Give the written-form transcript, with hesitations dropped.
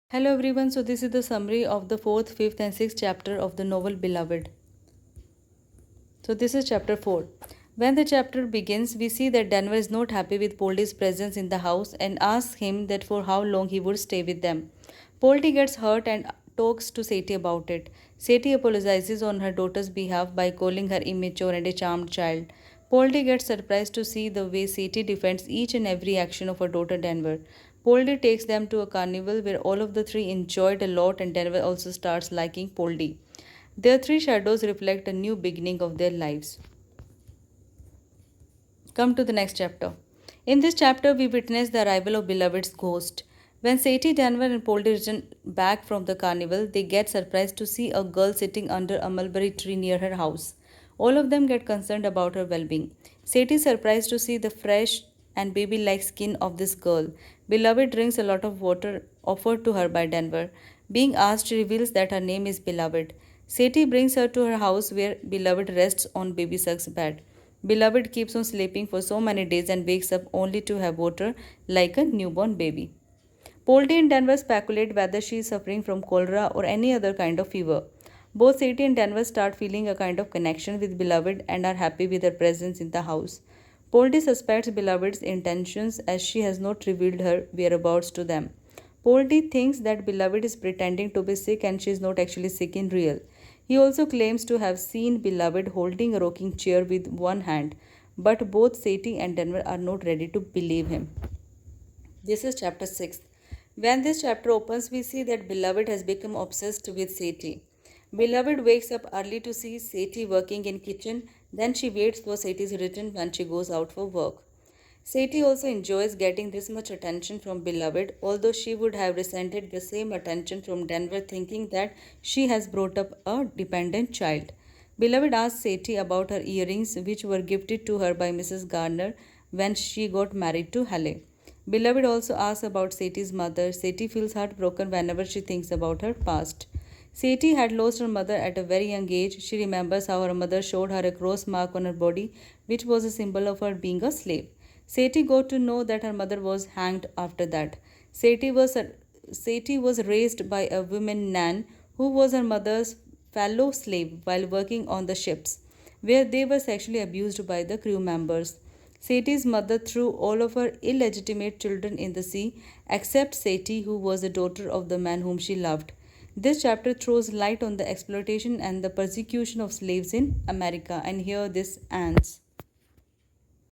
Hello everyone, so this is the summary of the 4th, 5th, and 6th chapter of the novel Beloved. So, this is chapter 4. When the chapter begins, we see that Denver is not happy with Poldy's presence in the house and asks him that for how long he would stay with them. Poldy gets hurt and talks to Sadie about it. Sadie apologizes on her daughter's behalf by calling her immature and a charmed child. Poldy gets surprised to see the way Sadie defends each and every action of her daughter Denver. Poldy takes them to a carnival where all of the three enjoyed a lot and Denver also starts liking Poldy. Their three shadows reflect a new beginning of their lives. Come to the next chapter. In this chapter, we witness the arrival of Beloved's ghost. When Sadie, Denver, and Poldy return back from the carnival, they get surprised to see a girl sitting under a mulberry tree near her house. All of them get concerned about her well being. Sadie is surprised to see the fresh and baby like skin of this girl. Beloved drinks a lot of water offered to her by Denver. Being asked, she reveals that her name is Beloved. Sadie brings her to her house where Beloved rests on Baby Suck's bed. Beloved keeps on sleeping for so many days and wakes up only to have water like a newborn baby. Poldy and Denver speculate whether she is suffering from cholera or any other kind of fever. Both Sadie and Denver start feeling a kind of connection with Beloved and are happy with her presence in the house. Poldy suspects Beloved's intentions as she has not revealed her whereabouts to them. Poldy thinks that Beloved is pretending to be sick and she is not actually sick in real. He also claims to have seen Beloved holding a rocking chair with one hand, but both Sadie and Denver are not ready to believe him. This is chapter 6. When this chapter opens, we see that Beloved has become obsessed with Sadie. Beloved wakes up early to see Sadie working in kitchen, then she waits for Sadie's return when she goes out for work. Sadie also enjoys getting this much attention from Beloved, although she would have resented the same attention from Denver, thinking that she has brought up a dependent child. Beloved asks Sadie about her earrings, which were gifted to her by Mrs. Garner when she got married to Halle. Beloved also asks about Sadie's mother. Sadie feels heartbroken whenever she thinks about her past. Sadie had lost her mother at a very young age. She remembers how her mother showed her a cross mark on her body, which was a symbol of her being a slave. Sadie got to know that her mother was hanged after that. Sadie was raised by a woman Nan who was her mother's fellow slave while working on the ships, where they were sexually abused by the crew members. Sadie's mother threw all of her illegitimate children in the sea, except Sadie, who was the daughter of the man whom she loved. This chapter throws light on the exploitation and the persecution of slaves in America, and here this ends.